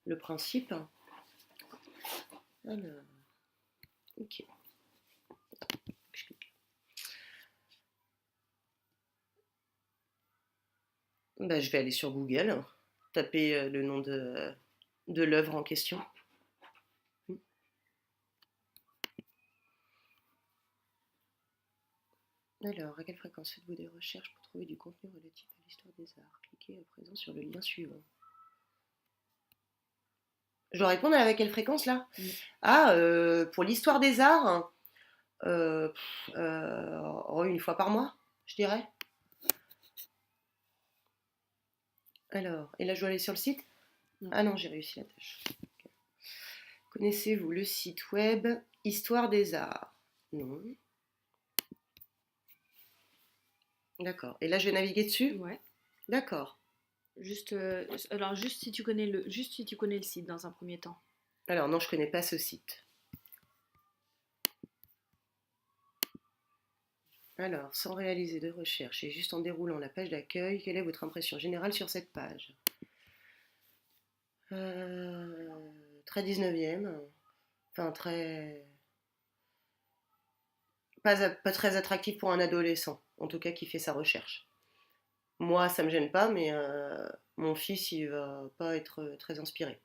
le principe. Alors, ok. Bah, je vais aller sur Google, taper le nom de l'œuvre en question. Alors, à quelle fréquence faites-vous des recherches pour trouver du contenu relatif à l'histoire des arts? Cliquez à présent sur le lien suivant. Je dois répondre avec quelle fréquence là? Ah, pour l'histoire des arts, une fois par mois, je dirais. Alors, et là je dois aller sur le site? Ah non, j'ai réussi la tâche. Okay. Connaissez-vous le site web Histoire des Arts? Non. D'accord. Et là je vais naviguer dessus? Ouais. D'accord. Juste si tu connais le site dans un premier temps. Alors non, je connais pas ce site. Alors, sans réaliser de recherche et juste en déroulant la page d'accueil, quelle est votre impression générale sur cette page? Très 19e, enfin très... Pas très attractif pour un adolescent, en tout cas qui fait sa recherche. Moi, ça me gêne pas, mais mon fils, il va pas être très inspiré.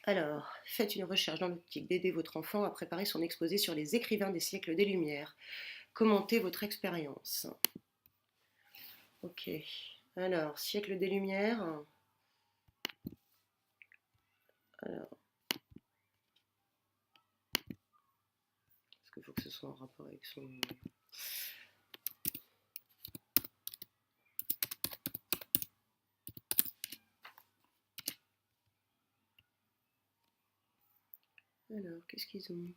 Alors, faites une recherche dans l'optique d'aider votre enfant à préparer son exposé sur les écrivains des siècles des Lumières. Commentez votre expérience. Ok. Alors, siècle des Lumières. Alors, est-ce qu'il faut que ce soit en rapport avec son... Alors, qu'est-ce qu'ils ont?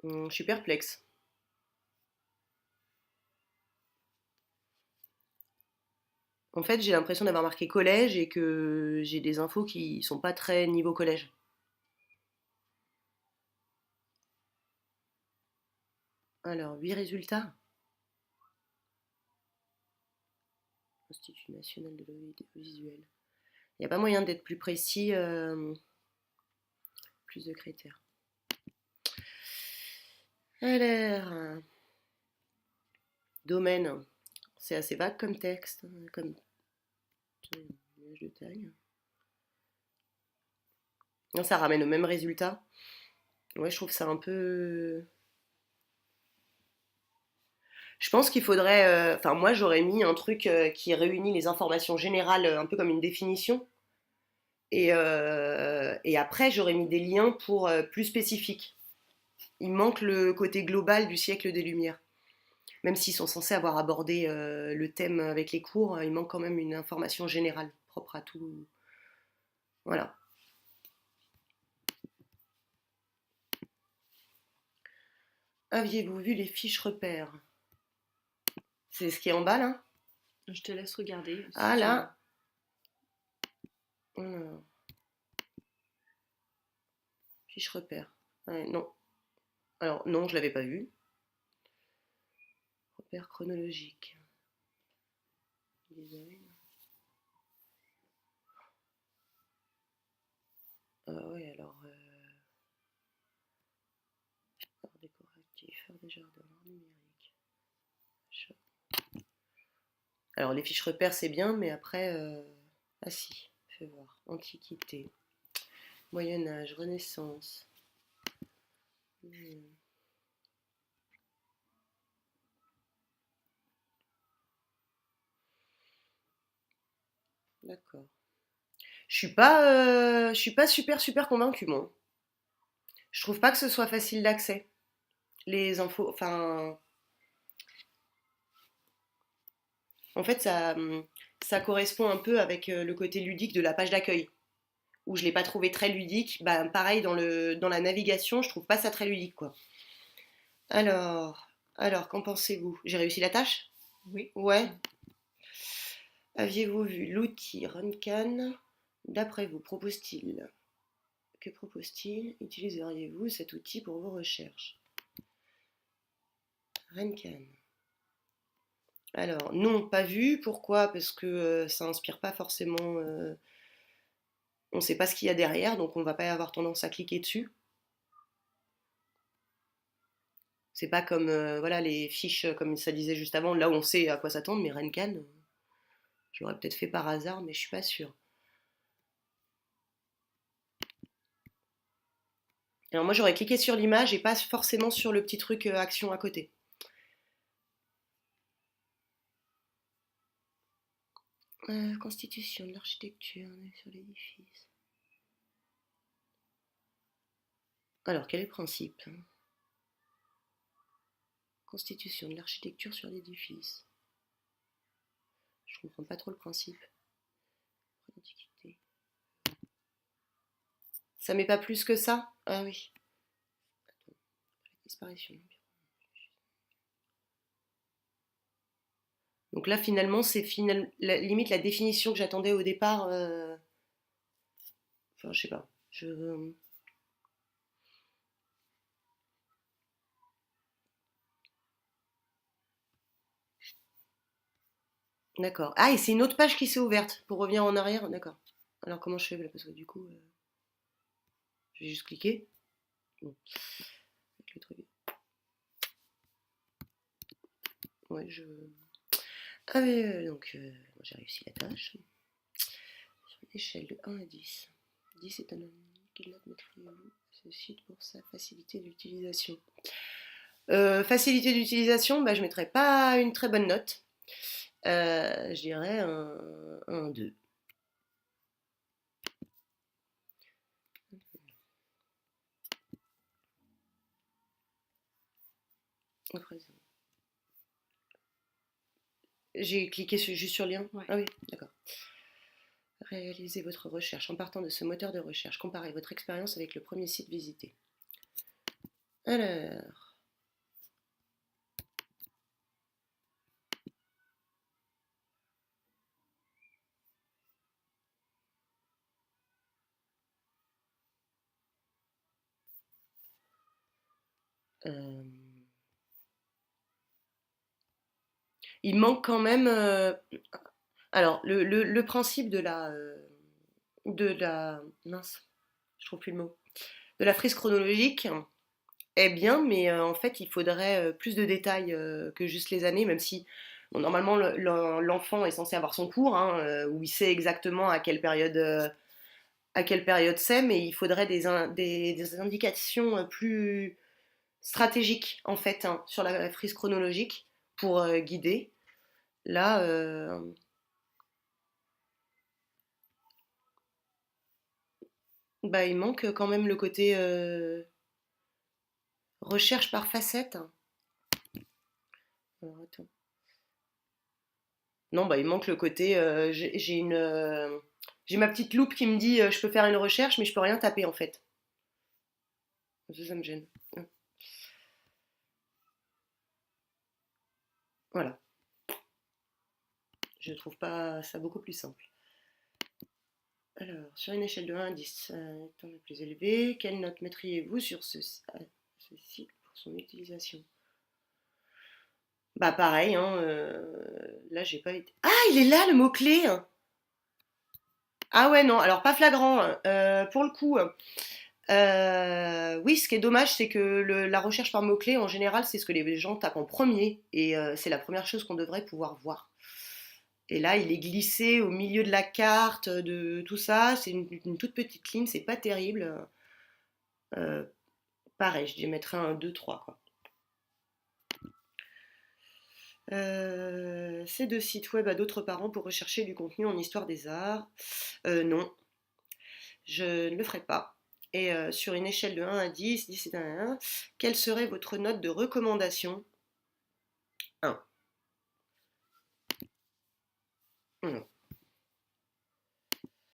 Je suis perplexe. En fait, j'ai l'impression d'avoir marqué collège et que j'ai des infos qui sont pas très niveau collège. Alors, 8 résultats. Institut national de l'audiovisuel. Il n'y a pas moyen d'être plus précis, plus de critères. Alors, domaine, c'est assez vague comme texte, comme image de taille. Non, ça ramène au même résultat. Ouais, je trouve ça un peu. Je pense qu'il faudrait. Enfin, moi, j'aurais mis un truc qui réunit les informations générales, un peu comme une définition. Et après, j'aurais mis des liens pour plus spécifiques. Il manque le côté global du siècle des Lumières. Même s'ils sont censés avoir abordé le thème avec les cours, il manque quand même une information générale propre à tout. Voilà. Aviez-vous vu les fiches repères? C'est ce qui est en bas là? Je te laisse regarder. Ah là. Fiche repères. Ouais, non. Alors non, je l'avais pas vu. Repères chronologiques. Design. Ah ouais, alors. Art décoratif, art des jardins, art numérique. Alors les fiches repères c'est bien, mais après. Ah si, fais voir. Antiquité. Moyen-Âge, Renaissance. D'accord. Je suis pas super convaincue, moi. Je trouve pas que ce soit facile d'accès. Les infos, enfin, en fait, ça correspond un peu avec le côté ludique de la page d'accueil, où je l'ai pas trouvé très ludique. Bah, pareil dans la navigation, je trouve pas ça très ludique, quoi. Alors, qu'en pensez-vous? J'ai réussi la tâche? Oui. Ouais. Aviez-vous vu l'outil Runcan? D'après vous, propose-t-il Que propose-t-il? Utiliseriez-vous cet outil pour vos recherches? Renkan. Alors, non, pas vu. Pourquoi? Parce que ça inspire pas forcément. On ne sait pas ce qu'il y a derrière, donc on va pas avoir tendance à cliquer dessus. C'est pas comme voilà, les fiches, comme ça disait juste avant, là où on sait à quoi s'attendre, mais Renkan, je l'aurais peut-être fait par hasard, mais je suis pas sûre. Alors moi j'aurais cliqué sur l'image et pas forcément sur le petit truc action à côté. Constitution de l'architecture sur l'édifice. Alors quel est le principe? Constitution de l'architecture sur l'édifice. Je comprends pas trop le principe. Antiquité. Ça met pas plus que ça? Ah oui. Attends. Disparition. Donc là finalement c'est limite la définition que j'attendais au départ. Enfin je sais pas. D'accord. Ah et c'est une autre page qui s'est ouverte pour revenir en arrière. D'accord. Alors comment je fais là? Parce que du coup, je vais juste cliquer. Bon. Avec le truc. Ouais, Ah mais donc j'ai réussi la tâche. Sur une échelle de 1 à 10. 10 est un nombre. Quelle note mettriez-vous ce site pour sa facilité d'utilisation? Facilité d'utilisation, bah, je mettrais pas une très bonne note. Je dirais un 2. À présent. J'ai cliqué juste sur le lien. Ouais. Ah oui, d'accord. Réalisez votre recherche en partant de ce moteur de recherche. Comparez votre expérience avec le premier site visité. Alors. Il manque quand même. Alors, le principe de la. Mince, je trouve plus le mot. De la frise chronologique est bien, mais en fait, il faudrait plus de détails que juste les années, même si bon, normalement l'enfant est censé avoir son cours, hein, où il sait exactement à quelle période c'est, mais il faudrait des indications plus stratégiques en fait hein, sur la frise chronologique pour guider. Là, bah, il manque quand même le côté recherche par facette. Alors, attends. Non, bah, il manque le côté. J'ai ma petite loupe qui me dit je peux faire une recherche, mais je peux rien taper en fait. Ça me gêne. Voilà. Je trouve pas ça beaucoup plus simple. Alors, sur une échelle de 1 à 10, étant le plus élevé, quelle note mettriez-vous sur ce site pour son utilisation? Bah pareil, hein, là j'ai pas été. Ah, il est là le mot-clé! Ah ouais, non, alors pas flagrant. Pour le coup, oui, ce qui est dommage, c'est que la recherche par mots-clés, en général, c'est ce que les gens tapent en premier. Et c'est la première chose qu'on devrait pouvoir voir. Et là, il est glissé au milieu de la carte, de tout ça. C'est une toute petite ligne, c'est pas terrible. Euh, Pareil, je mettrais un 2-3, quoi. C'est de sites web à d'autres parents pour rechercher du contenu en histoire des arts. Non, je ne le ferai pas. Et sur une échelle de 1 à 10, 10 est un 1, quelle serait votre note de recommandation? 1.